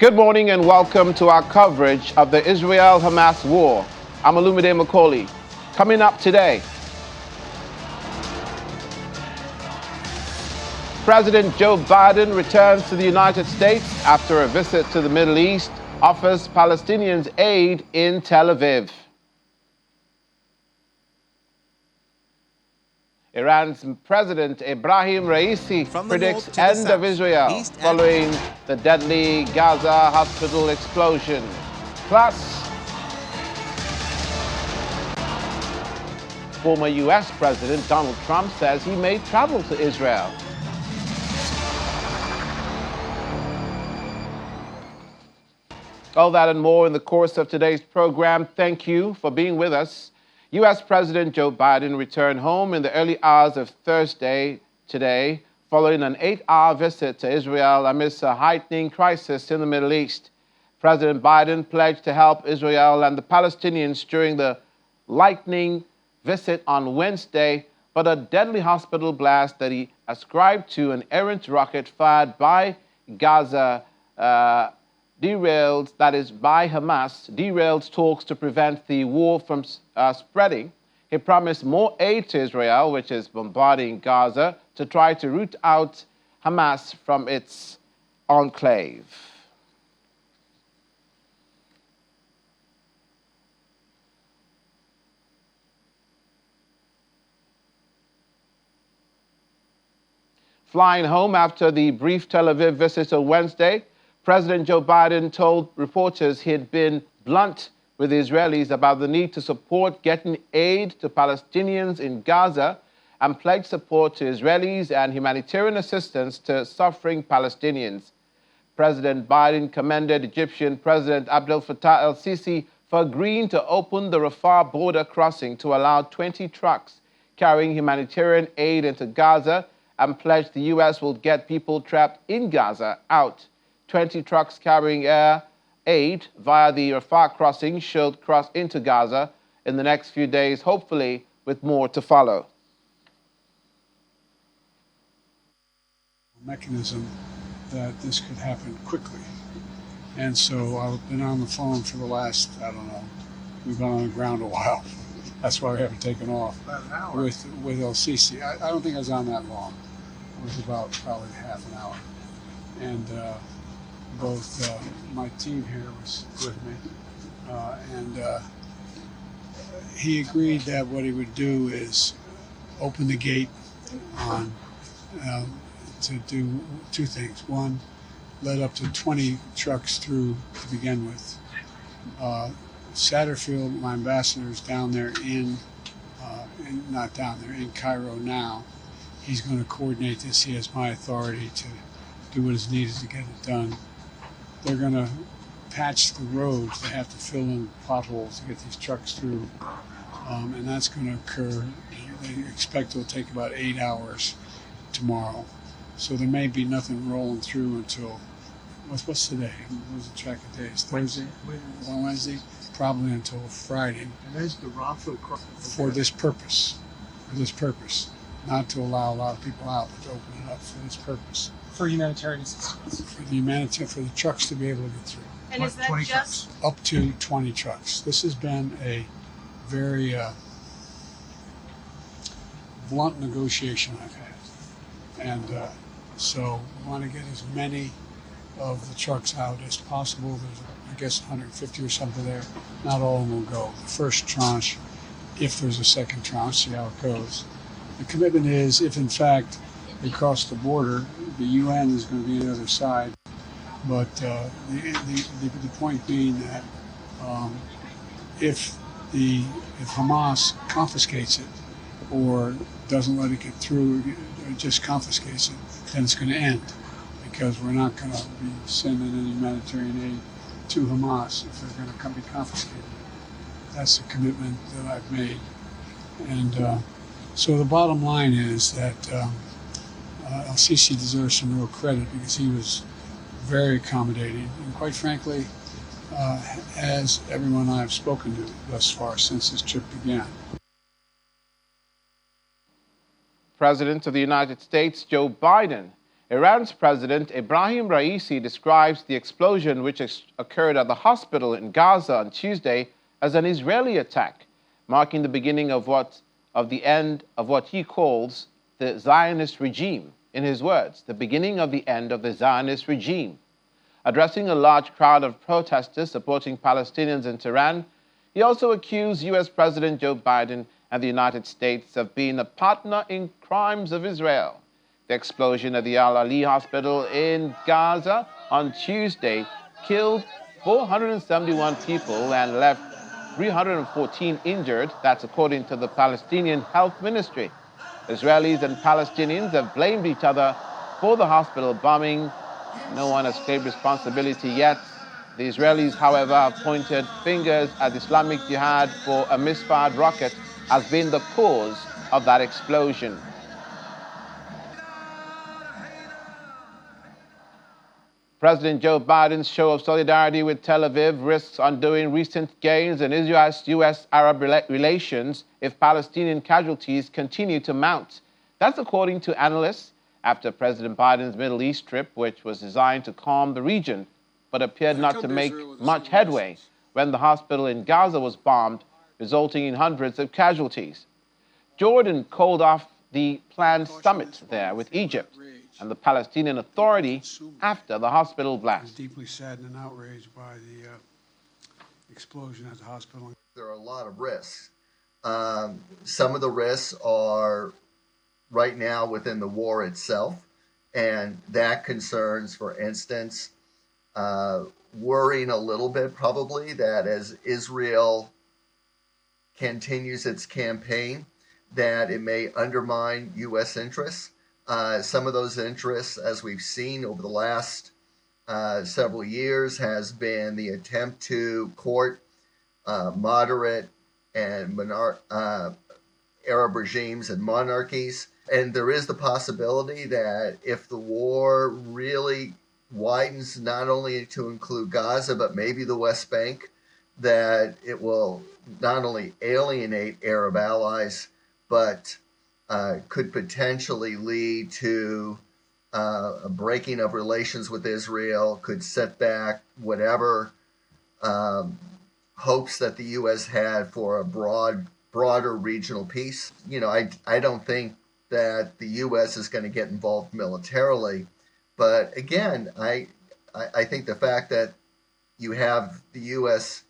Good morning and welcome to our coverage of the Israel-Hamas war. I'm Olumide Macaulay. Coming up today, President Joe Biden returns to the United States after a visit to the Middle East, offers Palestinians aid in Tel Aviv. Iran's President Ebrahim Raisi predicts end of Israel following the deadly Gaza hospital explosion. Plus, former U.S. President Donald Trump says he may travel to Israel. All that and more in the course of today's program. Thank you for being with us. U.S. President Joe Biden returned home in the early hours of Thursday today, following an 8-hour visit to Israel amidst a heightening crisis in the Middle East. President Biden pledged to help Israel and the Palestinians during the lightning visit on Wednesday, but a deadly hospital blast that he ascribed to an errant rocket fired by Gaza derailed talks to prevent the war from spreading. He promised more aid to Israel, which is bombarding Gaza, to try to root out Hamas from its enclave. Flying home after the brief Tel Aviv visit on Wednesday, President Joe Biden told reporters he had been blunt with the Israelis about the need to support getting aid to Palestinians in Gaza and pledged support to Israelis and humanitarian assistance to suffering Palestinians. President Biden commended Egyptian President Abdel Fattah el-Sisi for agreeing to open the Rafah border crossing to allow 20 trucks carrying humanitarian aid into Gaza and pledged the U.S. will get people trapped in Gaza out. 20 trucks carrying aid via the Rafah crossing should cross into Gaza in the next few days, hopefully with more to follow. Mechanism that this could happen quickly. And so I've been on the phone for the last, we've been on the ground a while. That's why we haven't taken off. About an hour. With El-Sisi. I don't think I was on that long. It was about probably half an hour. And both my team here was with me, and he agreed that what he would do is open the gate on to do two things. One, let up to 20 trucks through to begin with. Satterfield, my ambassador, is down there in Cairo now. He's going to coordinate this. He has my authority to do what is needed to get it done. They're going to patch the roads. They have to fill in potholes to get these trucks through, and that's going to occur. They expect it will take about 8 hours tomorrow. So there may be nothing rolling through until, what's today? What's the track of days? Thursday? Wednesday? Probably until Friday. And there's the Rockville crossing. For this purpose. Not to allow a lot of people out, but to open it up for this purpose. For humanitarian assistance. For the trucks to be able to get through. And is that 20 just trucks. Up to 20 trucks. This has been a very blunt negotiation I've had. And so we want to get as many of the trucks out as possible. There's, I guess, 150 or something there. Not all of them will go. The first tranche, if there's a second tranche, see how it goes. The commitment is, if in fact they cross the border, the UN is going to be on the other side. But the point being that if Hamas confiscates it or doesn't let it get through, or just confiscates it, then it's going to end, because we're not going to be sending any humanitarian aid to Hamas if they're going to be confiscated. That's the commitment that I've made. And so the bottom line is that El-Sisi deserves some real credit, because he was very accommodating, and quite frankly, as everyone I've spoken to thus far since this trip began. President of the United States, Joe Biden, Iran's President Ibrahim Raisi describes the explosion which occurred at the hospital in Gaza on Tuesday as an Israeli attack, marking the beginning of the end of what he calls the Zionist regime. In his words, the beginning of the end of the Zionist regime. Addressing a large crowd of protesters supporting Palestinians in Tehran, he also accused U.S. President Joe Biden and the United States of being a partner in crimes of Israel. The explosion at the Al-Ali hospital in Gaza on Tuesday killed 471 people and left 314 injured. That's according to the Palestinian Health Ministry. Israelis and Palestinians have blamed each other for the hospital bombing. No one has claimed responsibility yet. The Israelis, however, have pointed fingers at Islamic Jihad for a misfired rocket as being the cause of that explosion. President Joe Biden's show of solidarity with Tel Aviv risks undoing recent gains in U.S.-Arab relations if Palestinian casualties continue to mount. That's according to analysts after President Biden's Middle East trip, which was designed to calm the region, but appeared not to make much headway when the hospital in Gaza was bombed, resulting in hundreds of casualties. Jordan called off the planned summit there with Egypt and the Palestinian Authority after the hospital blast. I was deeply saddened and outraged by the explosion at the hospital. There are a lot of risks. Some of the risks are right now within the war itself, and that concerns, for instance, worrying a little bit probably that as Israel continues its campaign, that it may undermine U.S. interests. Some of those interests, as we've seen over the last several years, has been the attempt to court moderate and Arab regimes and monarchies. And there is the possibility that if the war really widens not only to include Gaza, but maybe the West Bank, that it will not only alienate Arab allies, but could potentially lead to a breaking of relations with Israel, could set back whatever hopes that the U.S. had for a broader regional peace. You know, I don't think that the U.S. is going to get involved militarily, but again, I think the fact that you have the U.S.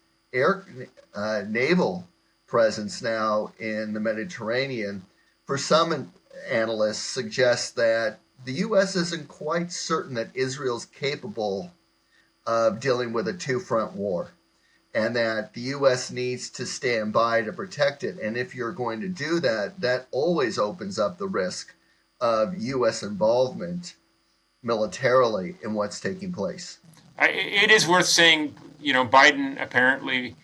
naval presence now in the Mediterranean, for some analysts, suggests that the U.S. isn't quite certain that Israel's capable of dealing with a two-front war, and that the U.S. needs to stand by to protect it. And if you're going to do that, that always opens up the risk of U.S. involvement militarily in what's taking place. It is worth saying, you know, Biden apparently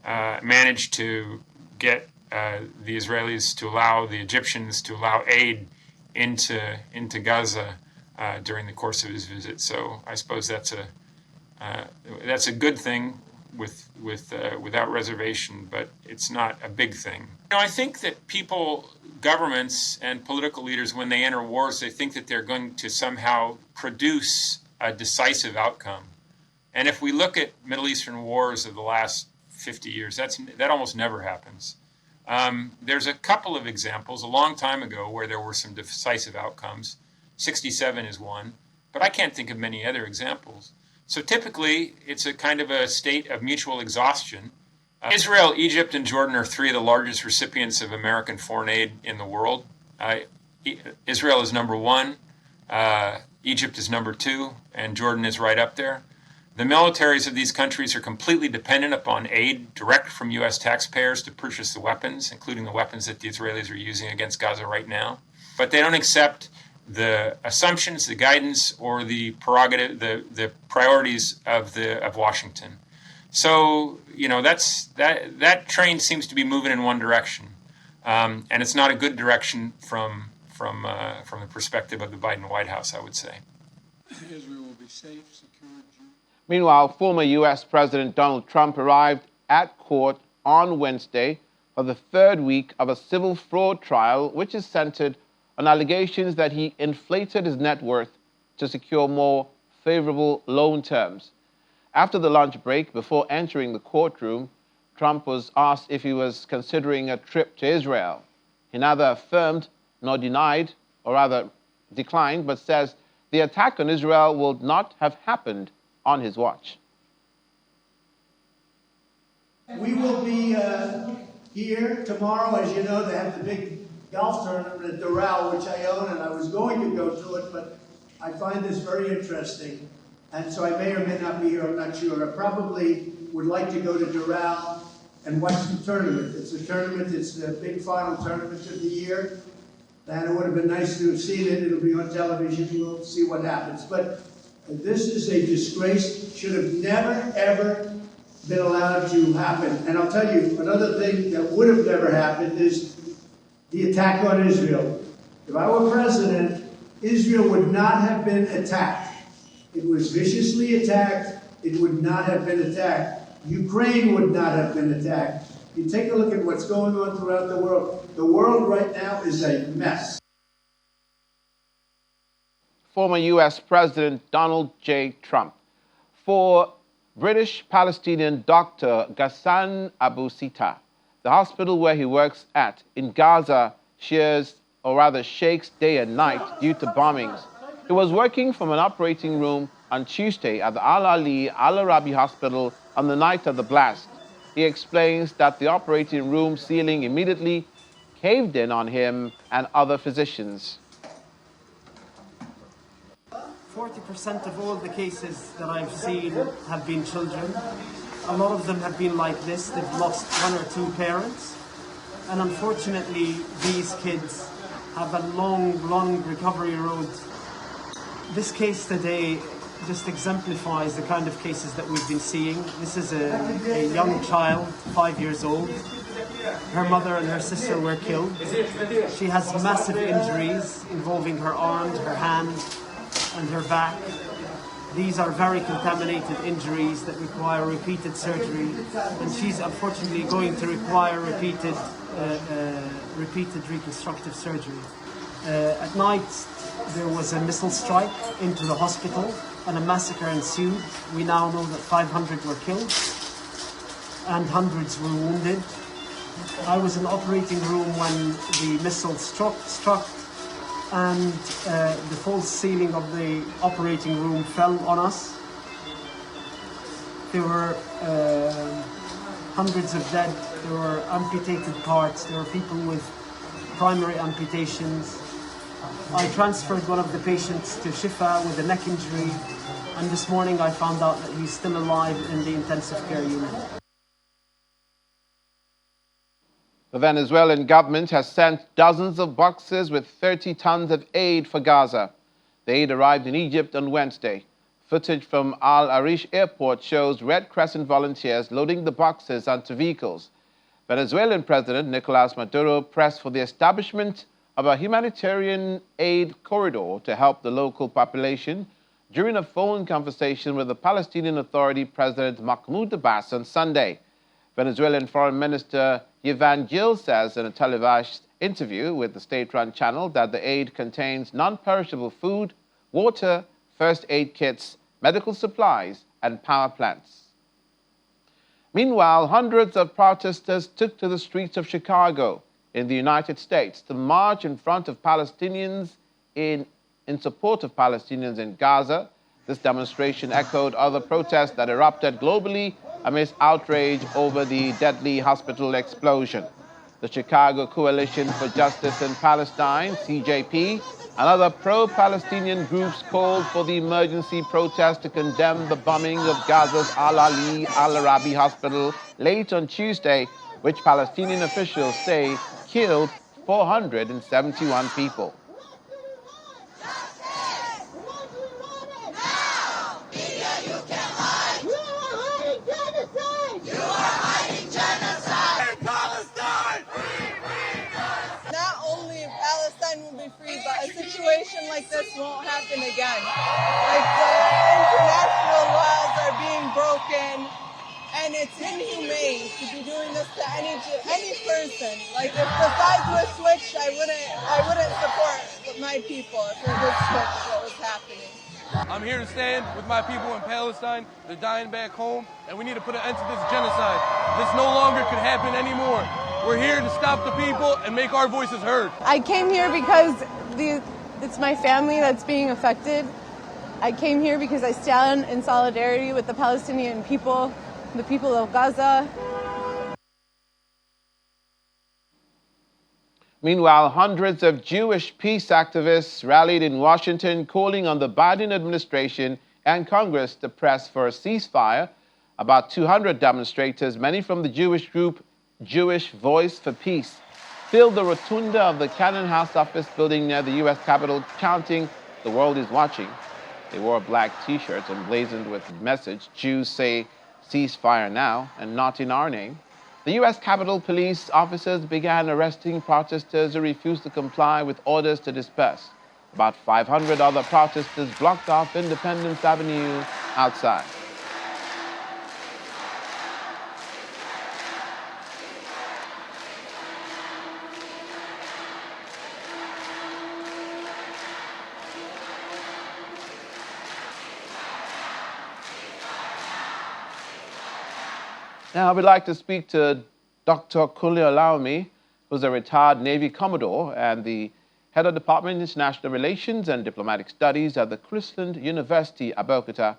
managed to get the Israelis to allow the Egyptians to allow aid into Gaza during the course of his visit. So I suppose that's a good thing without reservation, but it's not a big thing. You know, I think that people, governments, and political leaders, when they enter wars, they think that they're going to somehow produce a decisive outcome. And if we look at Middle Eastern wars of the last 50 years, that almost never happens. There's a couple of examples a long time ago where there were some decisive outcomes. 1967 is one, but I can't think of many other examples. So typically, it's a kind of a state of mutual exhaustion. Israel, Egypt, and Jordan are three of the largest recipients of American foreign aid in the world. Israel is number one, Egypt is number two, and Jordan is right up there. The militaries of these countries are completely dependent upon aid direct from U.S. taxpayers to purchase the weapons, including the weapons that the Israelis are using against Gaza right now. But they don't accept the assumptions, the guidance, or the prerogative, the priorities of Washington. So, you know, that train seems to be moving in one direction, and it's not a good direction from the perspective of the Biden White House, I would say. Israel will be safe, secure, and Meanwhile, former U.S. President Donald Trump arrived at court on Wednesday for the third week of a civil fraud trial, which is centered on allegations that he inflated his net worth to secure more favorable loan terms. After the lunch break, before entering the courtroom, Trump was asked if he was considering a trip to Israel. He neither affirmed nor denied, or rather declined, but says the attack on Israel will not have happened on his watch. We will be here tomorrow. As you know, they have the big golf tournament at Doral, which I own, and I was going to go to it, but I find this very interesting. And so I may or may not be here, I'm not sure. I probably would like to go to Doral and watch the tournament. It's a tournament, it's the big final tournament of the year. And it would have been nice to have seen it. It'll be on television, we'll see what happens. But this is a disgrace, should have never, ever been allowed to happen. And I'll tell you, another thing that would have never happened is the attack on Israel. If I were president, Israel would not have been attacked. It was viciously attacked. It would not have been attacked. Ukraine would not have been attacked. You take a look at what's going on throughout the world. The world right now is a mess. Former U.S. President Donald J. Trump. For British Palestinian doctor Ghassan Abu Sita, the hospital where he works at in Gaza shakes day and night due to bombings. He was working from an operating room on Tuesday at the Al-Ali Al-Arabi Hospital on the night of the blast. He explains that the operating room ceiling immediately caved in on him and other physicians. 40% of all the cases that I've seen have been children. A lot of them have been like this. They've lost one or two parents. And unfortunately, these kids have a long recovery road. This case today just exemplifies the kind of cases that we've been seeing. This is a young child, 5 years old. Her mother and her sister were killed. She has massive injuries involving her arms, her hand, and her back. These are very contaminated injuries that require repeated surgery, and she's unfortunately going to require repeated reconstructive surgery. At night, there was a missile strike into the hospital, and a massacre ensued. We now know that 500 were killed, and hundreds were wounded. I was in the operating room when the missile struck, and the false ceiling of the operating room fell on us. There were hundreds of dead, there were amputated parts, there were people with primary amputations. I transferred one of the patients to Shifa with a neck injury, and this morning I found out that he's still alive in the intensive care unit. The Venezuelan government has sent dozens of boxes with 30 tons of aid for Gaza. The aid arrived in Egypt on Wednesday. Footage from Al Arish airport shows Red Crescent volunteers loading the boxes onto vehicles. Venezuelan President Nicolas Maduro pressed for the establishment of a humanitarian aid corridor to help the local population during a phone conversation with the Palestinian Authority President Mahmoud Abbas on Sunday. Venezuelan Foreign Minister Yvonne Gil says in a televised interview with the state-run channel that the aid contains non-perishable food, water, first aid kits, medical supplies, and power plants. Meanwhile, hundreds of protesters took to the streets of Chicago in the United States to march in front of Palestinians in support of Palestinians in Gaza. This demonstration echoed other protests that erupted globally amidst outrage over the deadly hospital explosion. The Chicago Coalition for Justice in Palestine, CJP, and other pro-Palestinian groups called for the emergency protest to condemn the bombing of Gaza's Al-Ali Al-Arabi Hospital late on Tuesday, which Palestinian officials say killed 471 people. But a situation like this won't happen again. Like, the international laws are being broken, and it's inhumane to be doing this to any person. Like if the sides were switched, I wouldn't support my people if it was switched what was happening. I'm here to stand with my people in Palestine. They're dying back home, and we need to put an end to this genocide. This no longer could happen anymore. We're here to stop the people and make our voices heard. I came here because it's my family that's being affected. I came here because I stand in solidarity with the Palestinian people, the people of Gaza. Meanwhile, hundreds of Jewish peace activists rallied in Washington calling on the Biden administration and Congress to press for a ceasefire. About 200 demonstrators, many from the Jewish group Jewish Voice for Peace, filled the rotunda of the Cannon House office building near the U.S. Capitol, chanting, "The world is watching." They wore black T-shirts emblazoned with the message, "Jews say ceasefire now, and not in our name." The U.S. Capitol Police officers began arresting protesters who refused to comply with orders to disperse. About 500 other protesters blocked off Independence Avenue outside. Now, I would like to speak to Dr. Kunle Olawumi, who's a retired Navy Commodore and the head of Department of International Relations and Diplomatic Studies at the Chrisland University, Abeokuta,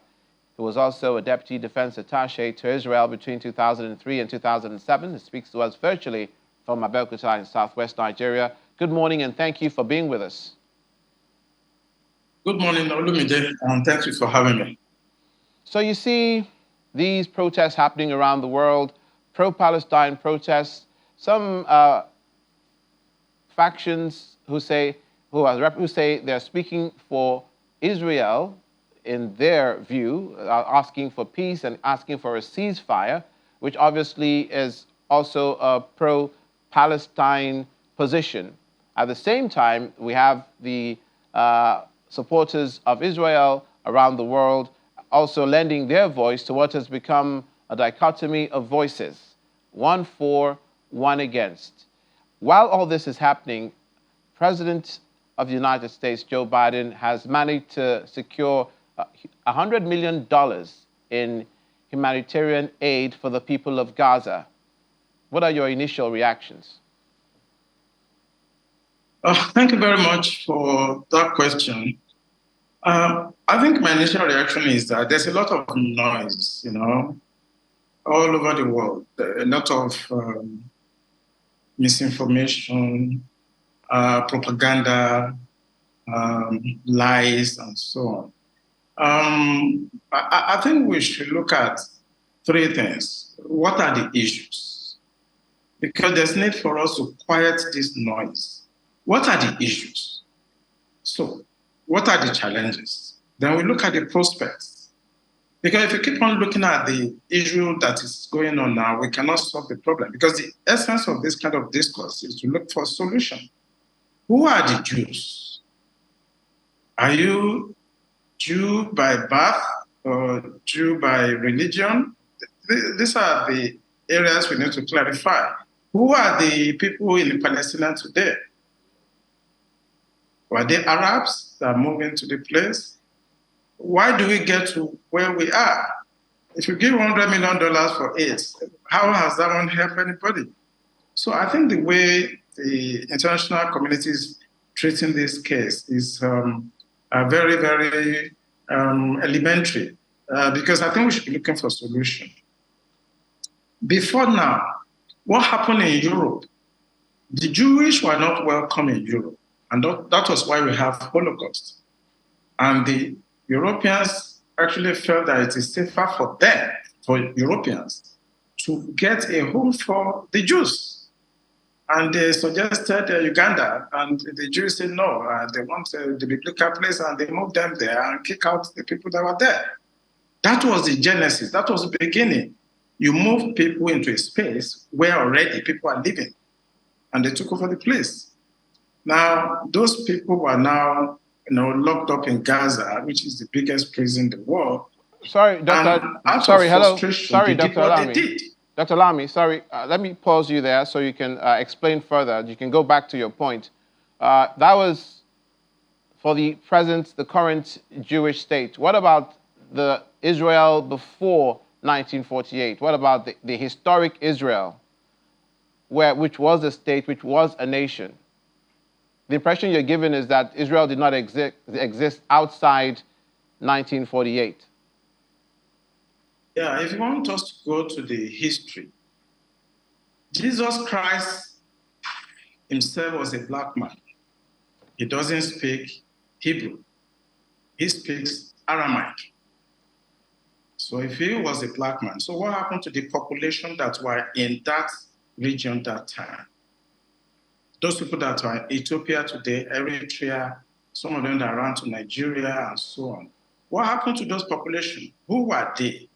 who was also a Deputy Defense Attaché to Israel between 2003 and 2007. He speaks to us virtually from Abeokuta in southwest Nigeria. Good morning, and thank you for being with us. Good morning, Olumide, and thank you for having me. So you see these protests happening around the world, pro-Palestine protests, some factions who say they're speaking for Israel in their view, asking for peace and asking for a ceasefire, which obviously is also a pro-Palestine position. At the same time, we have the supporters of Israel around the world also lending their voice to what has become a dichotomy of voices, one for, one against. While all this is happening, President of the United States, Joe Biden, has managed to secure $100 million in humanitarian aid for the people of Gaza. What are your initial reactions? Thank you very much for that question. I think my initial reaction is that there's a lot of noise, all over the world. A lot of misinformation, propaganda, lies, and so on. I think we should look at three things. What are the issues? Because there's need for us to quiet this noise. What are the issues? So, what are the challenges? Then we look at the prospects. Because if you keep on looking at the issue that is going on now, we cannot solve the problem. Because the essence of this kind of discourse is to look for a solution. Who are the Jews? Are you Jew by birth or Jew by religion? These are the areas we need to clarify. Who are the people in Palestine today? Were they Arabs that are moving to the place? Why do we get to where we are? If you give $100 million for AIDS, how has that one helped anybody? So I think the way the international community is treating this case is very, very elementary, because I think we should be looking for a solution. Before now, what happened in Europe? The Jewish were not welcome in Europe. And that was why we have Holocaust. And the Europeans actually felt that it is safer for them, for Europeans, to get a home for the Jews. And they suggested Uganda, and the Jews said no, they want the biblical place, and they moved them there and kick out the people that were there. That was the genesis, that was the beginning. You move people into a space where already people are living, and they took over the place. Now, those people are now locked up in Gaza, which is the biggest prison in the world, Sorry, And Doctor. out of Sorry, hello. frustration, Sorry, they did Doctor what they Alami. did. Dr. Lamy, sorry, let me pause you there so you can explain further. You can go back to your point. That was for the current Jewish state. What about the Israel before 1948? What about the historic Israel, which was a state, which was a nation? The impression you're given is that Israel did not exist outside 1948. Yeah, if you want us to go to the history, Jesus Christ himself was a black man. He doesn't speak Hebrew. He speaks Aramaic. So if he was a black man, so what happened to the population that were in that region that time? Those people that are in Ethiopia today, Eritrea, some of them that ran to Nigeria and so on. What happened to those populations? Who were they?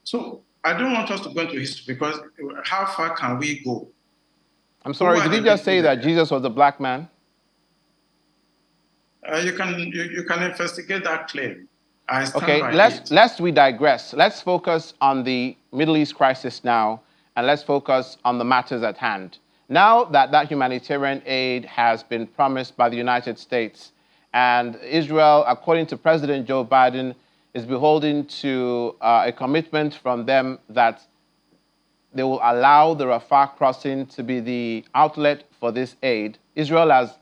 So I don't want us to go into history because how far can we go? I'm sorry, did you just say that Jesus was a black man? You can investigate that claim. I stand Okay, by it. lest we digress. Let's focus on the Middle East crisis now, and let's focus on the matters at hand. Now that humanitarian aid has been promised by the United States, and Israel, according to President Joe Biden, is beholden to a commitment from them that they will allow the Rafah crossing to be the outlet for this aid. Israel has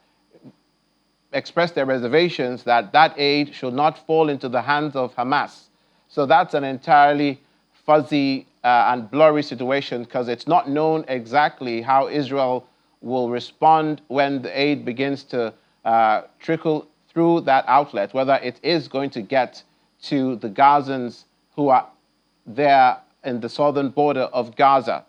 expressed their reservations that that aid should not fall into the hands of Hamas. So that's an entirely fuzzy and blurry situation because it's not known exactly how Israel will respond when the aid begins to trickle through that outlet, whether it is going to get to the Gazans who are there in the southern border of Gaza.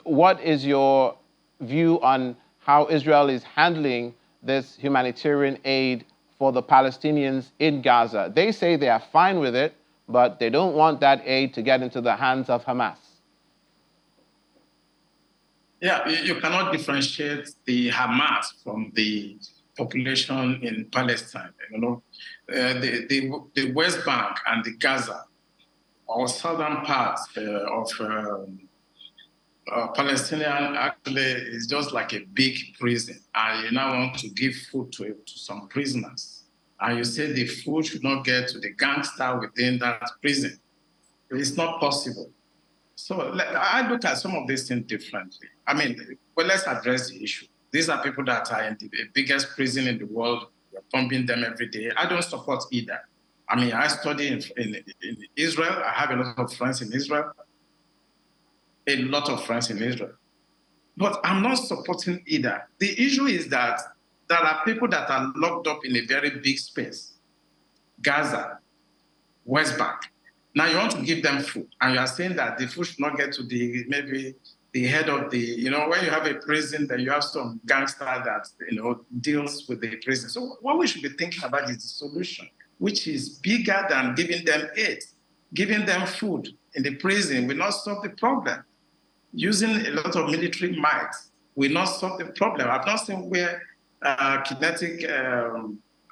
What is your view on how Israel is handling this humanitarian aid for the Palestinians in Gaza? They say they are fine with it, but they don't want that aid to get into the hands of Hamas. Yeah, you cannot differentiate the Hamas from the population in Palestine. You know, the West Bank and the Gaza, or southern parts of Palestinian actually is just like a big prison, and you now want to give food to some prisoners, and you say the food should not get to the gangster within that prison. It's not possible. So I look at some of these things differently. I mean, well, let's address the issue. These are people that are in the biggest prison in the world. We're pumping them every day. I don't support either. I mean, I study in Israel. I have a lot of friends in Israel. But I'm not supporting either. The issue is that there are people that are locked up in a very big space. Gaza, West Bank. Now you want to give them food, and you are saying that the food should not get to maybe the head of the, when you have a prison, then you have some gangster that, deals with the prison. So what we should be thinking about is the solution, which is bigger than giving them aid. Giving them food in the prison will not solve the problem. Using a lot of military might will not solve the problem. I've not seen where kinetic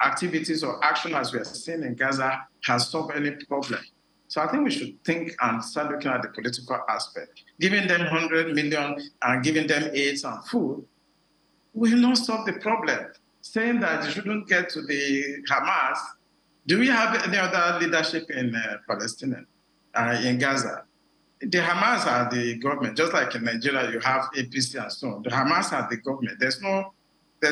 activities or action, as we are seeing in Gaza, has solved any problem. So I think we should think and start looking at the political aspect. Giving them 100 million and giving them aids and food will not solve the problem. Saying that you shouldn't get to the Hamas, do we have any other leadership in Palestine, in Gaza? The Hamas are the government, just like in Nigeria, you have APC and so on. The Hamas are the government. There's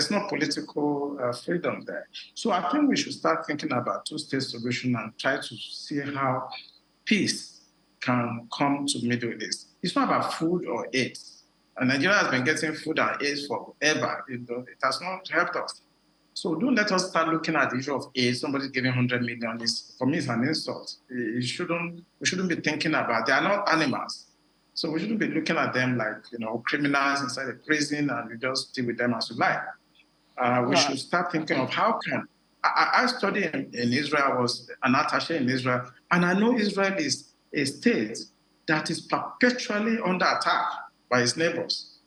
no political freedom there. So I think we should start thinking about two-state solution and try to see how peace can come to Middle East. It's not about food or aid. And Nigeria has been getting food and aid forever. It has not helped us. So don't let us start looking at the issue of aid. Somebody giving 100 million for me, it's an insult. We shouldn't be thinking about, they are not animals. So we shouldn't be looking at them like, criminals inside a prison and we just deal with them as we like. We should start thinking of how can, I studied in Israel, I was an attaché in Israel, and I know Israel is a state that is perpetually under attack by its neighbors.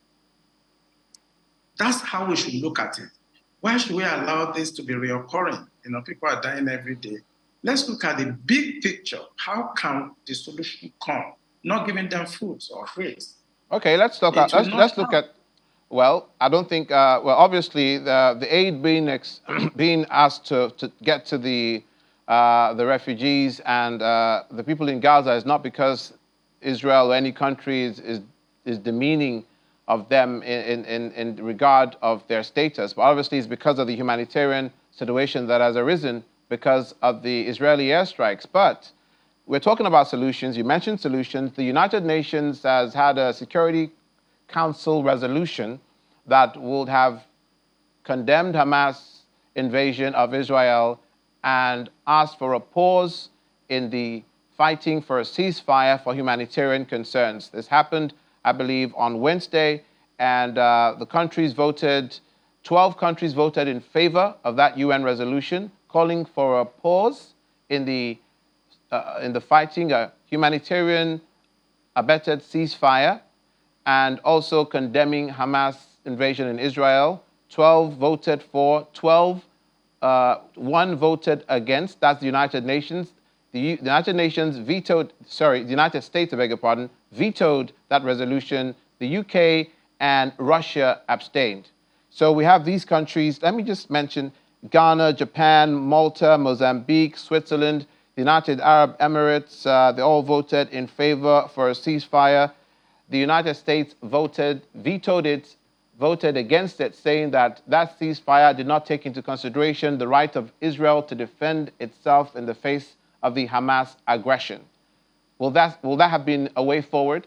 That's how we should look at it. Why should we allow this to be reoccurring? People are dying every day. let's look at the big picture. How can the solution come? Not giving them food or raise. Okay, let's look at Well, I don't think. Obviously, the aid being asked to get to the refugees and the people in Gaza is not because Israel or any country is demeaning of them in regard of their status, but obviously it's because of the humanitarian situation that has arisen because of the Israeli airstrikes. But we're talking about solutions. You mentioned solutions. The United Nations has had a Security Council resolution that would have condemned Hamas invasion of Israel and asked for a pause in the fighting for a ceasefire for humanitarian concerns. This happened, I believe, on Wednesday, and 12 countries voted in favor of that UN resolution, calling for a pause in the fighting, a humanitarian abetted ceasefire, and also condemning Hamas invasion in Israel. 12 voted for, 1 voted against. That's the United Nations. The United Nations the United States, I beg your pardon, vetoed that resolution. The UK and Russia abstained. So we have these countries. Let me just mention Ghana, Japan, Malta, Mozambique, Switzerland, the United Arab Emirates. They all voted in favor for a ceasefire. The United States vetoed it, voted against it, saying that ceasefire did not take into consideration the right of Israel to defend itself in the face of the Hamas aggression. Will that have been a way forward?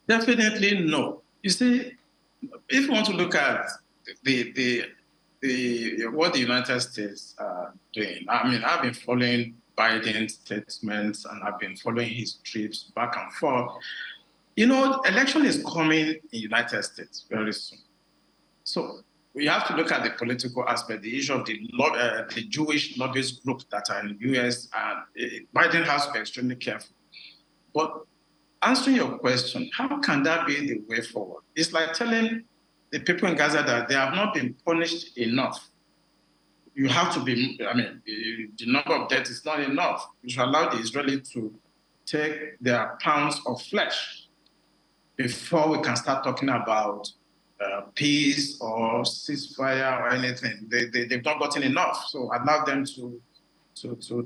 Definitely no. You see, if you want to look at what the United States are doing, I mean, I've been following Biden's statements and I've been following his trips back and forth. You know, election is coming in the United States very soon. So we have to look at the political aspect, the issue of the Jewish lobbyist group that are in the US, and Biden has to be extremely careful. But answering your question, how can that be the way forward? It's like telling the people in Gaza that they have not been punished enough. You have to be, I mean, the number of deaths is not enough. You should allow the Israelis to take their pounds of flesh before we can start talking about peace or ceasefire or anything. They've not gotten enough. So allow them to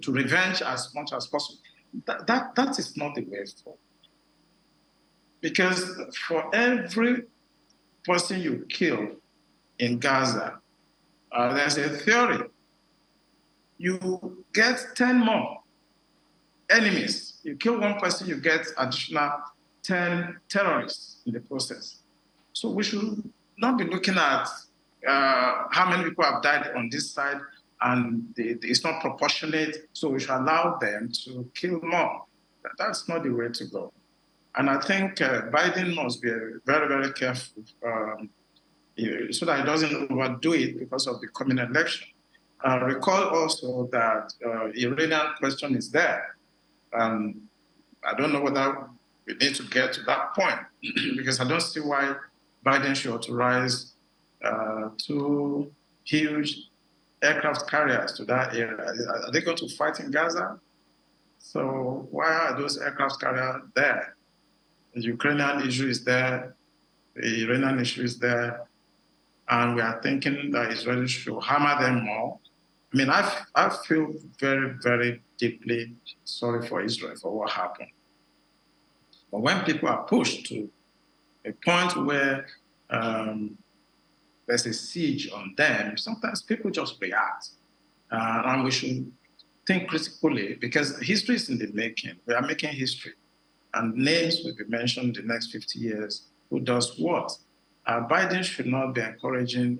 revenge as much as possible. That is not the way forward. Because for every person you kill in Gaza, there's a theory. You get 10 more enemies. You kill one person, you get additional 10 terrorists in the process. So we should not be looking at how many people have died on this side, and it's not proportionate, so we should allow them to kill more. That's not the way to go. And I think Biden must be very, very careful so that he doesn't overdo it because of the coming election. Recall also that Iranian question is there. I don't know whether we need to get to that point because I don't see why Biden should authorize 2 huge aircraft carriers to that area. Are they going to fight in Gaza? So why are those aircraft carriers there? The Ukrainian issue is there, the Iranian issue is there, and we are thinking that Israel should hammer them more. I mean, I feel very, very deeply sorry for Israel for what happened. But when people are pushed to a point where there's a siege on them, sometimes people just react. And we should think critically because history is in the making. We are making history. And names will be mentioned in the next 50 years. Who does what? Biden should not be encouraging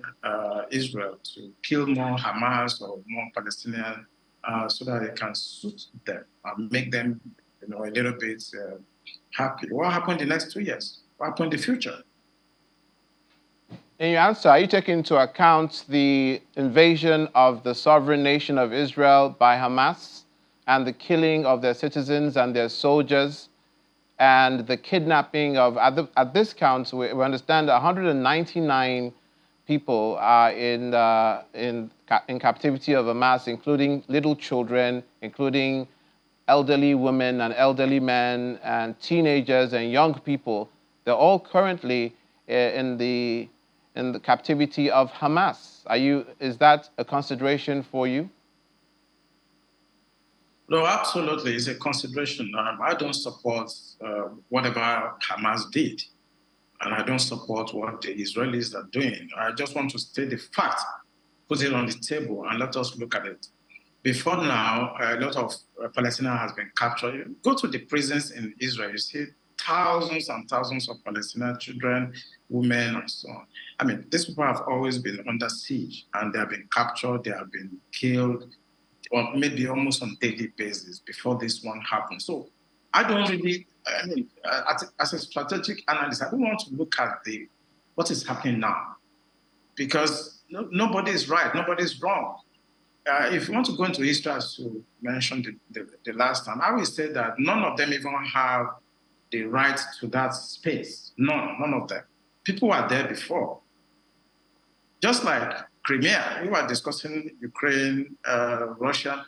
Israel to kill more Hamas or more Palestinians so that it can suit them and make them, a little bit happy. What happened in the next 2 years? What happened in the future? In your answer, are you taking into account the invasion of the sovereign nation of Israel by Hamas and the killing of their citizens and their soldiers and the kidnapping of, at this count, we understand 199 people are in captivity of Hamas, including little children, including elderly women and elderly men and teenagers and young people. They're all currently in the captivity of Hamas. Is that a consideration for you? No, absolutely. It's a consideration. I don't support whatever Hamas did, and I don't support what the Israelis are doing. I just want to state the fact, put it on the table, and let us look at it. Before now, a lot of Palestinians has been captured. You go to the prisons in Israel, you see thousands and thousands of Palestinian children, women, and so on. I mean, these people have always been under siege, and they have been captured, they have been killed, or maybe almost on a daily basis before this one happened. So I don't really, as a strategic analyst, I don't want to look at what is happening now, because nobody is right, nobody is wrong. If you want to go into history, as you mentioned the last time, I will say that none of them even have the right to that space. None of them. People were there before. Just like Crimea, we were discussing Ukraine, Russia.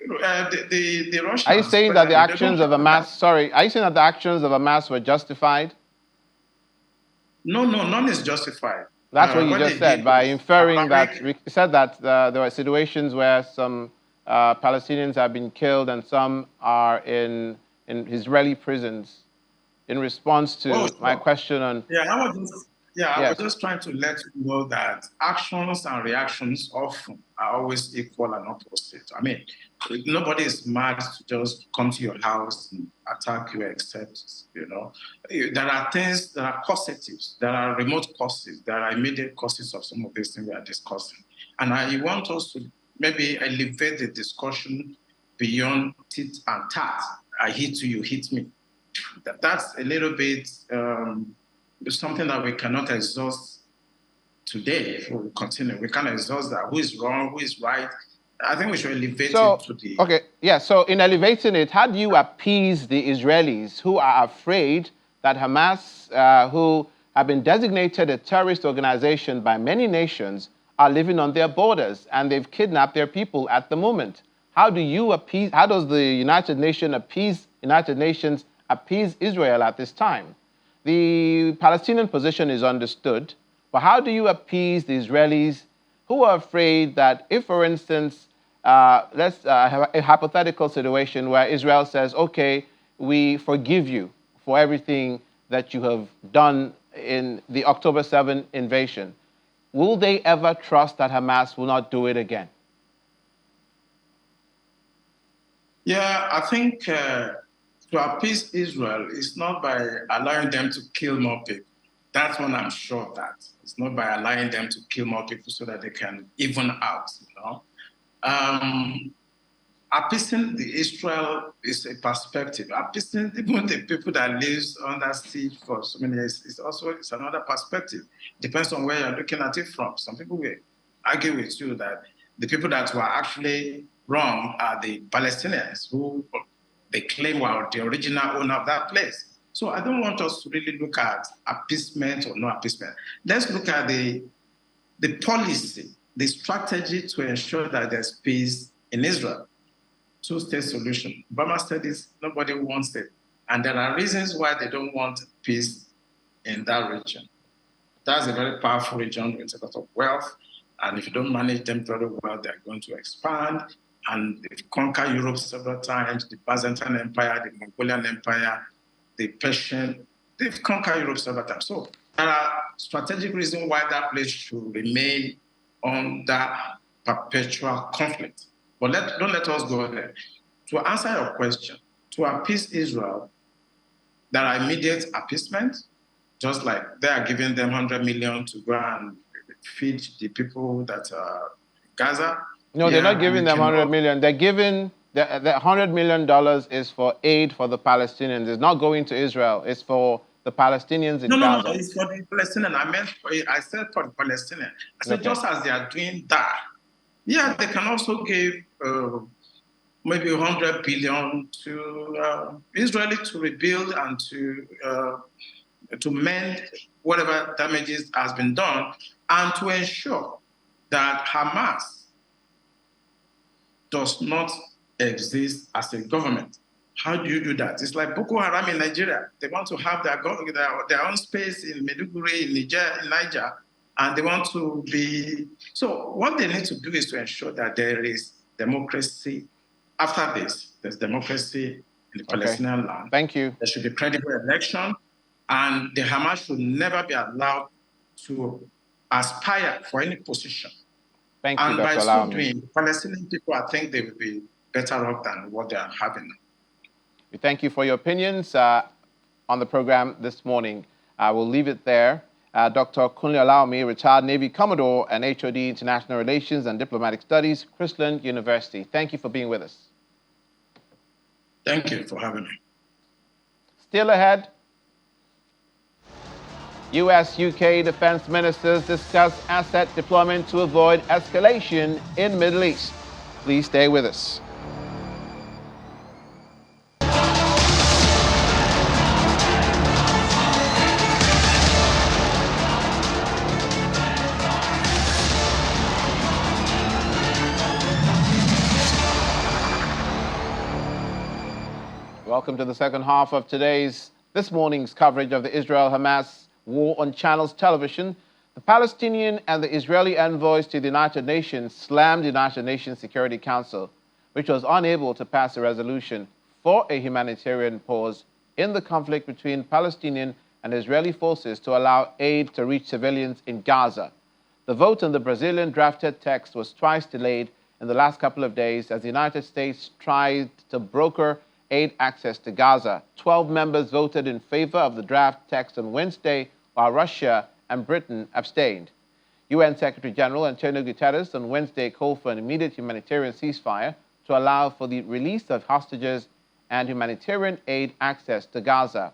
The Russians. Are you saying that the actions of Hamas? Sorry, are you saying that the actions of Hamas were justified? No, none is justified. That's what you just said by inferring that. You said that there were situations where some Palestinians have been killed and some are in Israeli prisons. In response to my question on I was just trying to let you know that actions and reactions often are always equal and opposite. I mean, nobody is mad to just come to your house and attack you, except, there are things that are causatives, there are remote causes, there are immediate causes of some of these things we are discussing. And I want us to maybe elevate the discussion beyond tit and tat. I hit you, you hit me. That's a little bit something that we cannot exhaust today. If we continue, we can't exhaust that. Who is wrong? Who is right? I think we should elevate it to the... Okay, yeah, so in elevating it, how do you appease the Israelis who are afraid that Hamas, who have been designated a terrorist organization by many nations, are living on their borders and they've kidnapped their people at the moment? How does the United Nations appease Israel at this time? The Palestinian position is understood, but how do you appease the Israelis who are afraid that if, for instance, let's have a hypothetical situation where Israel says, okay, we forgive you for everything that you have done in the October 7 invasion. Will they ever trust that Hamas will not do it again? Yeah, I think to appease Israel is not by allowing them to kill more people. That's one I'm sure of that. It's not by allowing them to kill more people so that they can even out, Appeasing the Israel is a perspective. Appeasing even the people that live under siege for so many years is another perspective. Depends on where you're looking at it from. Some people will argue with you that the people that were actually wrong are the Palestinians who they claim were the original owner of that place. So I don't want us to really look at appeasement or no appeasement. Let's look at the policy, the strategy to ensure that there's peace in Israel. Two-state solution. Obama said this, nobody wants it. And there are reasons why they don't want peace in that region. That's a very powerful region with a lot of wealth. And if you don't manage them very well, they're going to expand. And they've conquered Europe several times, the Byzantine Empire, the Mongolian Empire, the Persian, they've conquered Europe several times. So there are strategic reasons why that place should remain under perpetual conflict. But don't let us go there. To answer your question, to appease Israel, there are immediate appeasement, just like they are giving them $100 million to go and feed the people that are in Gaza. No, they're not giving them $100 million. They're giving the $100 million is for aid for the Palestinians. It's not going to Israel. It's for the Palestinians in Gaza. No, it's for the Palestinians. I said for the Palestinians. I said just as they are doing that, yeah, they can also give maybe $100 billion to Israel to rebuild and to mend whatever damages has been done. and to ensure that Hamas does not exist as a government. How do you do that? It's like Boko Haram in Nigeria. They want to have their own space in Maiduguri, in Niger, and they want to be... So what they need to do is to ensure that there is democracy. After this, there's democracy in the Palestinian land. Thank you. There should be credible election, and the Hamas should never be allowed to aspire for any position. Thank you, And Dr. by so Allow me. doing, Palestinian people, I think they will be better off than what they are having now. We thank you for your opinions on the program this morning. I will leave it there. Dr. Kunle Olawumi, retired Navy Commodore and HOD International Relations and Diplomatic Studies, Chrisland University. Thank you for being with us. Thank you for having me. Still ahead, U.S.-UK defense ministers discuss asset deployment to avoid escalation in Middle East. Please stay with us. Welcome to the second half of this morning's coverage of the Israel-Hamas war on Channels Television. The Palestinian and the Israeli envoys to the United Nations slammed the United Nations Security Council, which was unable to pass a resolution for a humanitarian pause in the conflict between Palestinian and Israeli forces to allow aid to reach civilians in Gaza. The vote on the Brazilian drafted text was twice delayed in the last couple of days as the United States tried to broker aid access to Gaza. 12 members voted in favor of the draft text on Wednesday, while Russia and Britain abstained. UN Secretary General Antonio Guterres on Wednesday called for an immediate humanitarian ceasefire to allow for the release of hostages and humanitarian aid access to Gaza.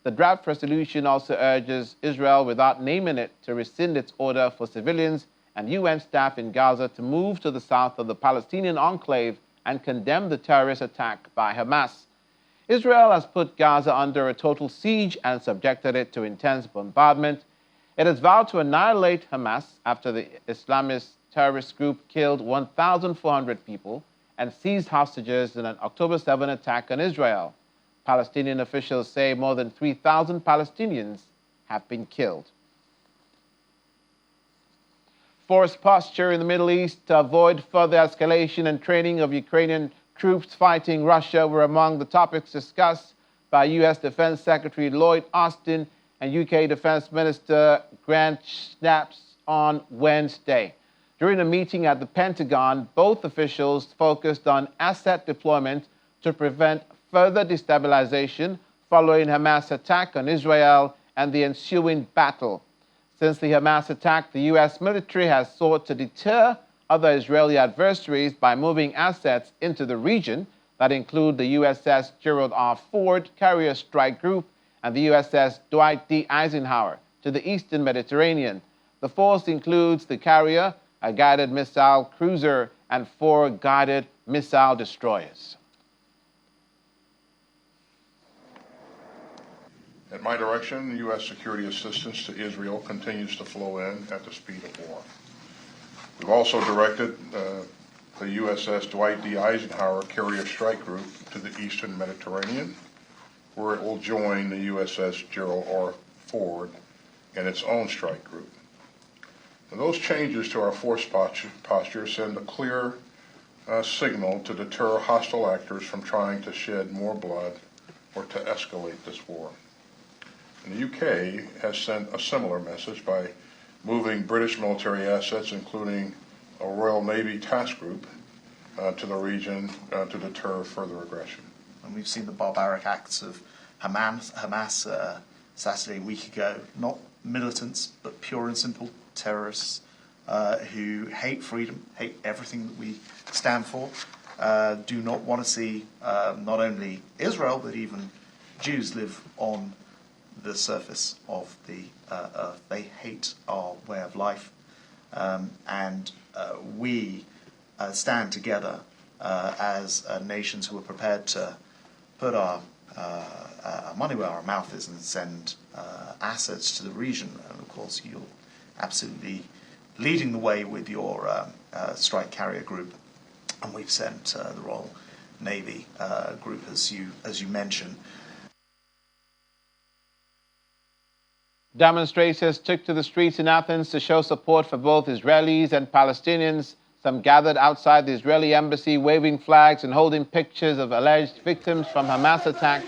The draft resolution also urges Israel, without naming it, to rescind its order for civilians and UN staff in Gaza to move to the south of the Palestinian enclave and condemn the terrorist attack by Hamas. Israel has put Gaza under a total siege and subjected it to intense bombardment. It has vowed to annihilate Hamas after the Islamist terrorist group killed 1,400 people and seized hostages in an October 7 attack on Israel. Palestinian officials say more than 3,000 Palestinians have been killed. Forced posture in the Middle East to avoid further escalation and training of Ukrainian troops fighting Russia were among the topics discussed by U.S. Defense Secretary Lloyd Austin and UK Defense Minister Grant Shapps on Wednesday. During a meeting at the Pentagon, both officials focused on asset deployment to prevent further destabilization following Hamas' attack on Israel and the ensuing battle. Since the Hamas attack, the U.S. military has sought to deter other Israeli adversaries by moving assets into the region that include the USS Gerald R. Ford carrier strike group and the USS Dwight D. Eisenhower to the eastern Mediterranean. The force includes the carrier, a guided missile cruiser, and 4 guided missile destroyers. At my direction, U.S. security assistance to Israel continues to flow in at the speed of war. We've also directed the USS Dwight D. Eisenhower carrier strike group to the eastern Mediterranean, where it will join the USS Gerald R. Ford and its own strike group. And those changes to our force posture send a clear signal to deter hostile actors from trying to shed more blood or to escalate this war. And the UK has sent a similar message by moving British military assets, including a Royal Navy task group, to the region to deter further aggression. And we've seen the barbaric acts of Hamas assassinated a week ago, not militants, but pure and simple terrorists who hate freedom, hate everything that we stand for, do not want to see not only Israel, but even Jews live on the surface of the earth. They hate our way of life, and we stand together as nations who are prepared to put our money where our mouth is and send assets to the region. And of course, you'll absolutely leading the way with your strike carrier group, and we've sent the Royal Navy group, as you mentioned. Demonstrators took to the streets in Athens to show support for both Israelis and Palestinians. Some gathered outside the Israeli embassy waving flags and holding pictures of alleged victims from Hamas attacks.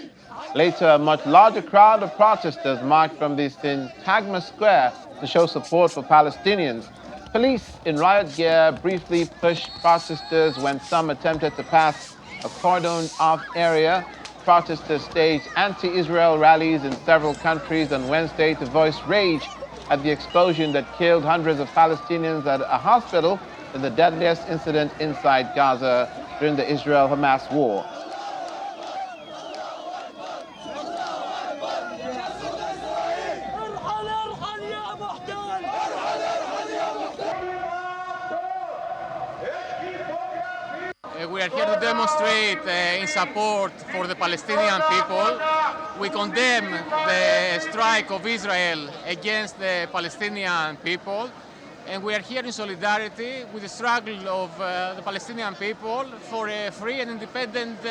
Later, a much larger crowd of protesters marched from the Syntagma Square to show support for Palestinians. Police in riot gear briefly pushed protesters when some attempted to pass a cordoned-off area. Protesters staged anti-Israel rallies in several countries on Wednesday to voice rage at the explosion that killed hundreds of Palestinians at a hospital in the deadliest incident inside Gaza during the Israel-Hamas war. We are here to demonstrate in support for the Palestinian people. We condemn the strike of Israel against the Palestinian people, and we are here in solidarity with the struggle of the Palestinian people for a free and independent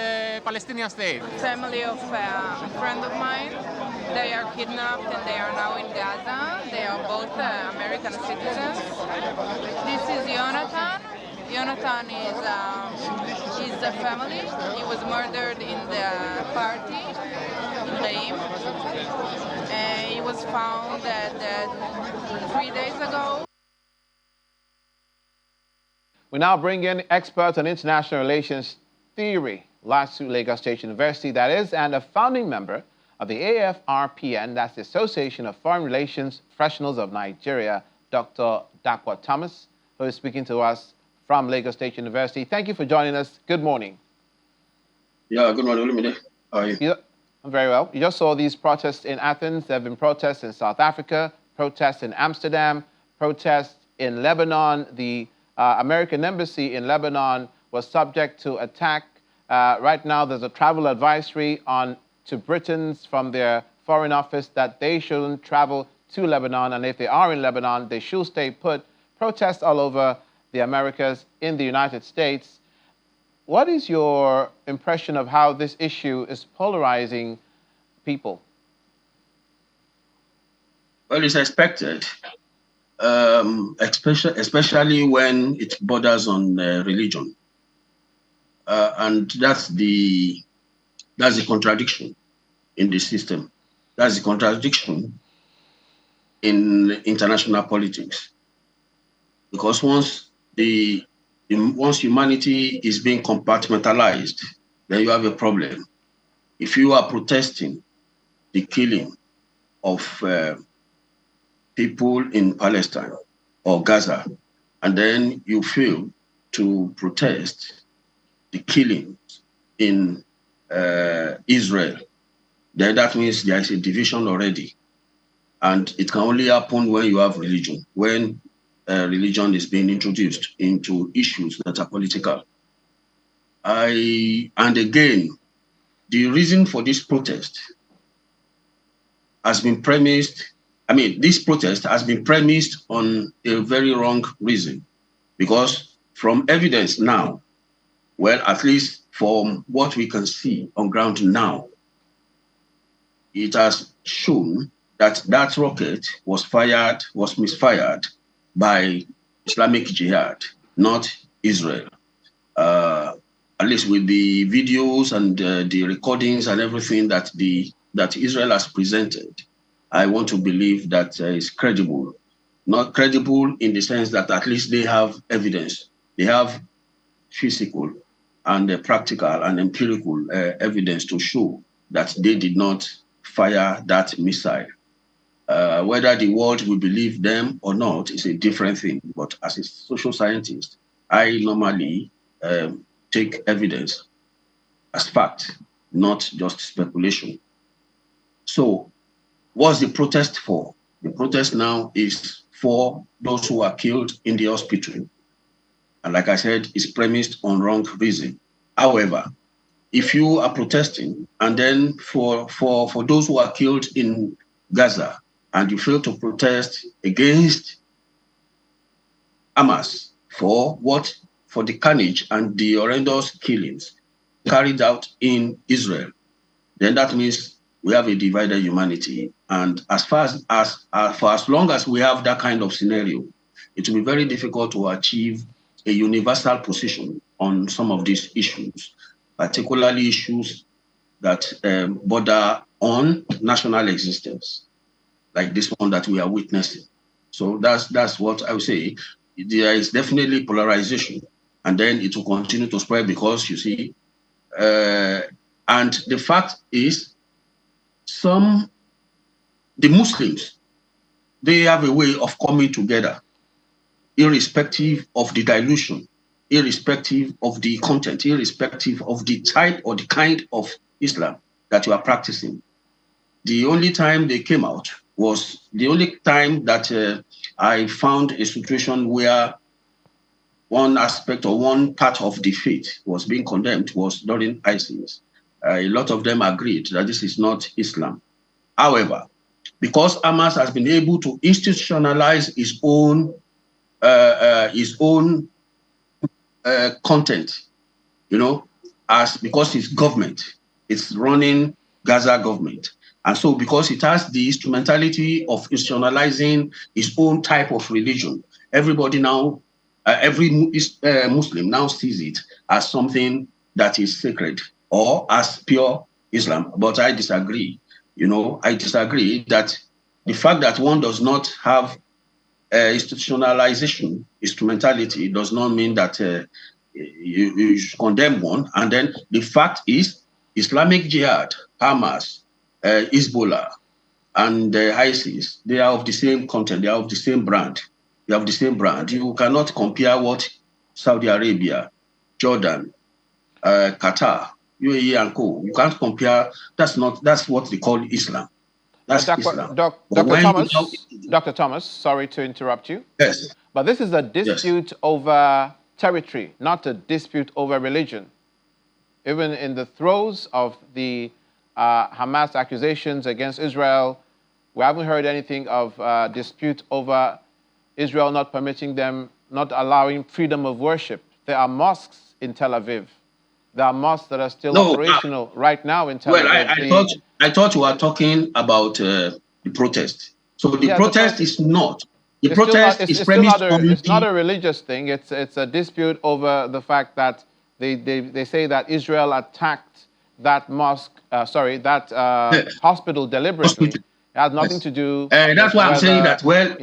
Palestinian state. Family of a friend of mine, they are kidnapped and they are now in Gaza. They are both American citizens. This is Jonathan. Jonathan is a family. He was murdered in the party in Leim. He was found dead 3 days ago. We now bring in experts on international relations theory, live to Lagos State University, that is, and a founding member of the AFRPN, that's the Association of Foreign Relations Professionals of Nigeria, Dr. Dakwa Thomas, who is speaking to us from Lagos State University. Thank you for joining us. Good morning. Yeah, good morning. How are you? I'm very well. You just saw these protests in Athens. There have been protests in South Africa, protests in Amsterdam, protests in Lebanon. The American embassy in Lebanon was subject to attack. Right now, there's a travel advisory to Britons from their foreign office that they shouldn't travel to Lebanon, and if they are in Lebanon, they should stay put. Protests all over the Americas, in the United States. What is your impression of how this issue is polarizing people? Well, it's expected, especially when it borders on religion, and that's the contradiction in the system. That's the contradiction in international politics, because once humanity is being compartmentalized, then you have a problem. If you are protesting the killing of people in Palestine or Gaza, and then you fail to protest the killing in Israel, then that means there is a division already. And it can only happen when you have religion, when religion is being introduced into issues that are political. And again, the reason for this protest has been premised, this protest has been premised on a very wrong reason, because from evidence now, well, at least from what we can see on ground now, it has shown that that rocket was misfired by Islamic Jihad, not Israel. At least with the videos and the recordings and everything that Israel has presented, I want to believe that it's credible. Not credible in the sense that at least they have evidence. They have physical and practical and empirical evidence to show that they did not fire that missile. Whether the world will believe them or not is a different thing. But as a social scientist, I normally take evidence as fact, not just speculation. So what's the protest for? The protest now is for those who are killed in the hospital. And like I said, it's premised on wrong reason. However, if you are protesting and then for those who are killed in Gaza, and you fail to protest against Hamas for the carnage and the horrendous killings carried out in Israel, then that means we have a divided humanity. And for as long as we have that kind of scenario, it will be very difficult to achieve a universal position on some of these issues, particularly issues that border on national existence, like this one that we are witnessing. So that's what I would say. There is definitely polarization, and then it will continue to spread because you see, and the fact is, the Muslims, they have a way of coming together, irrespective of the dilution, irrespective of the content, irrespective of the type or the kind of Islam that you are practicing. The only time they came out was the only time that I found a situation where one aspect or one part of the faith was being condemned was during ISIS. A lot of them agreed that this is not Islam. However, because Hamas has been able to institutionalize its own content, because its government is running Gaza government. And so because it has the instrumentality of institutionalizing its own type of religion, everybody now, every Muslim now sees it as something that is sacred or as pure Islam. But I disagree. I disagree that the fact that one does not have institutionalization, instrumentality, does not mean that you should condemn one. And then the fact is, Islamic Jihad, Hamas, Hezbollah, and ISIS, they are of the same content, they are of the same brand. They have the same brand. You cannot compare what Saudi Arabia, Jordan, Qatar, UAE and co. You can't compare. That's what they call Islam. That's Islam. Dr. Thomas, sorry to interrupt you. Yes. But this is a dispute over territory, not a dispute over religion. Even in the throes of the Hamas accusations against Israel, we haven't heard anything of dispute over Israel not permitting them, not allowing freedom of worship. There are mosques in Tel Aviv. There are mosques that are still operational right now in Tel Aviv. Well, I thought you were talking about the protest. So the protest is not. The protest is premised on. It's not a religious thing. It's a dispute over the fact that they say that Israel attacked that mosque. Hospital deliberately. It has nothing to do. That's why I'm saying that. Well,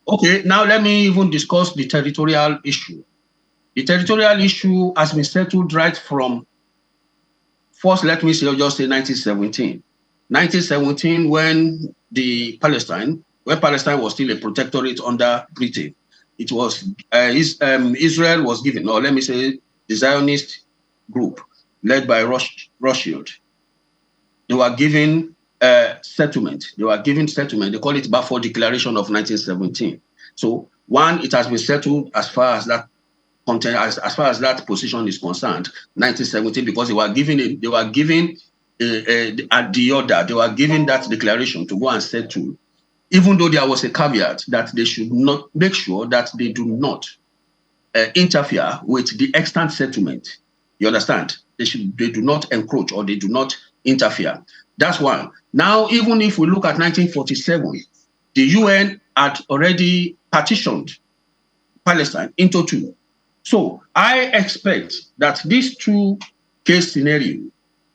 okay. Now let me even discuss the territorial issue. The territorial issue has been settled right from, first, let me say, I'll just say 1917. 1917, when Palestine was still a protectorate under Britain, it was, Israel was given, or let me say, the Zionist group led by Rothschild. They were given settlement. They call it Balfour Declaration of 1917. So, one, it has been settled as far as that content, as far as that position is concerned, 1917, because they were given that declaration to go and settle, even though there was a caveat that they should not make sure that they do not interfere with the extant settlement. You understand? They do not encroach or they do not interfere. That's one. Now, even if we look at 1947, the UN had already partitioned Palestine into two. So I expect that this two-case scenario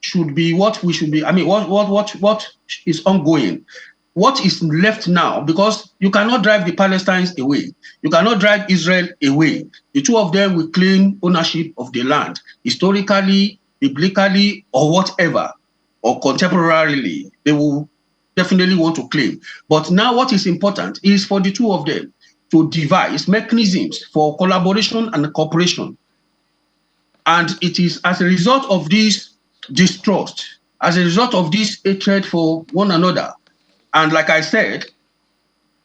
should be what we should be. I mean, what is ongoing? What is left now? Because you cannot drive the Palestinians away. You cannot drive Israel away. The two of them will claim ownership of the land, historically, biblically, or whatever, or contemporarily. They will definitely want to claim. But now what is important is for the two of them to devise mechanisms for collaboration and cooperation. And it is as a result of this distrust, as a result of this hatred for one another. And like I said,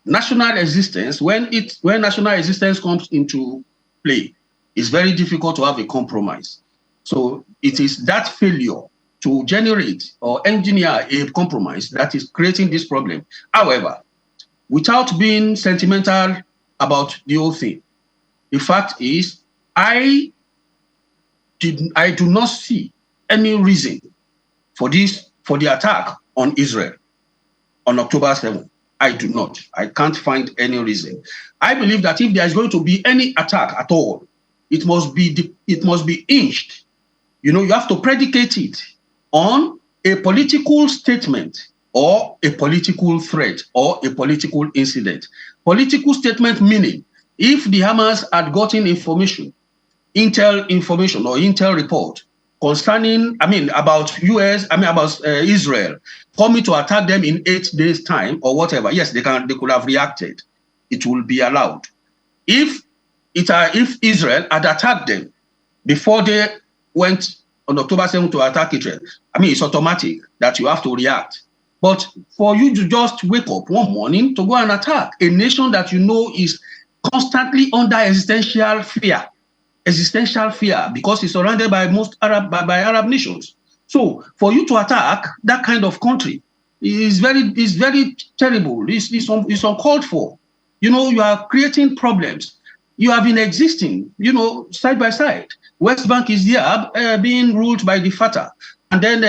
national existence, when national existence comes into play, it's very difficult to have a compromise. So it is that failure to generate or engineer a compromise that is creating this problem. However, without being sentimental about the whole thing, The fact is, I do not see any reason for the attack on Israel on October 7th. I do not. I can't find any reason. I believe that if there is going to be any attack at all, it must be hinged. You have to predicate it on a political statement or a political threat or a political incident. Political statement meaning if the Hamas had gotten intel information or intel report concerning, about Israel coming to attack them in 8 days' time or whatever, yes, they could have reacted. It will be allowed. If Israel had attacked them before they went on October 7th to attack Israel, it's automatic that you have to react. But for you to just wake up one morning to go and attack a nation that you know is constantly under existential fear because it's surrounded by by Arab nations. So for you to attack that kind of country is very terrible. It's uncalled for. You are creating problems. You have been existing, side by side. West Bank is there being ruled by the Fatah, and then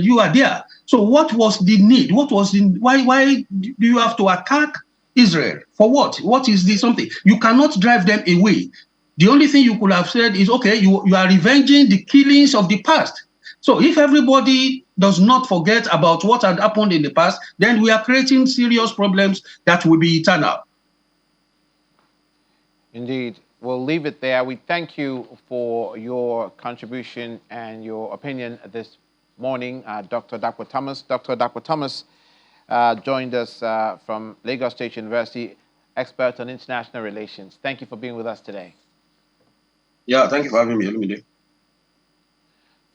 you are there. So what was the need? Why do you have to attack Israel? For what? What is this something? You cannot drive them away. The only thing you could have said is, okay, you are revenging the killings of the past. So if everybody does not forget about what had happened in the past, then we are creating serious problems that will be eternal. Indeed. We'll leave it there. We thank you for your contribution and your opinion this morning, Dr. Dakwa Thomas. Dr. Dakwa Thomas joined us from Lagos State University, expert on international relations. Thank you for being with us today. Yeah, thank you for having me.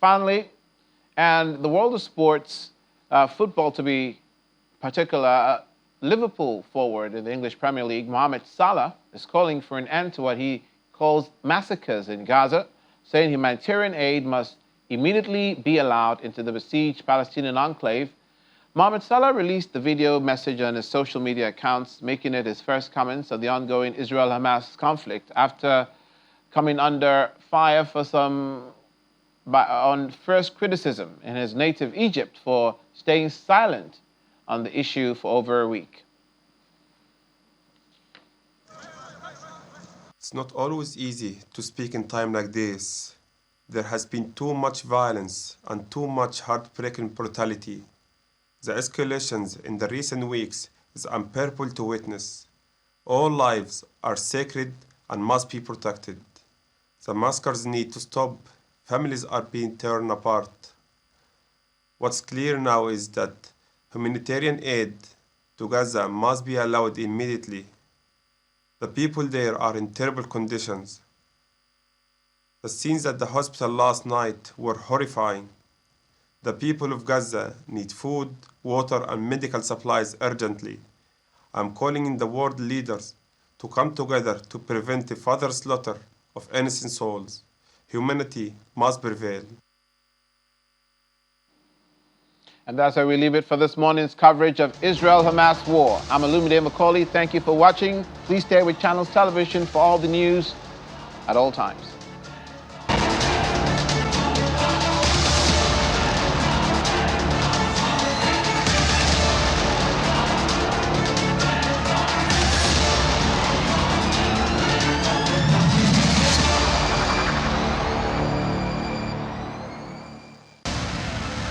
Finally, and the world of sports, football to be particular, Liverpool forward in the English Premier League, Mohamed Salah, is calling for an end to what he calls massacres in Gaza, saying humanitarian aid must immediately be allowed into the besieged Palestinian enclave. Mohamed Salah released the video message on his social media accounts, making it his first comments on the ongoing Israel-Hamas conflict after coming under fire on first criticism in his native Egypt for staying silent on the issue for over a week. It's not always easy to speak in time like this. There has been too much violence and too much heartbreaking brutality. The escalations in the recent weeks is unbearable to witness. All lives are sacred and must be protected. The massacres need to stop. Families are being torn apart. What's clear now is that humanitarian aid to Gaza must be allowed immediately. The people there are in terrible conditions. The scenes at the hospital last night were horrifying. The people of Gaza need food, water, and medical supplies urgently. I'm calling in the world leaders to come together to prevent the further slaughter of innocent souls. Humanity must prevail. And that's how we leave it for this morning's coverage of Israel-Hamas war. I'm Olumide Macaulay. Thank you for watching. Please stay with Channels Television for all the news at all times.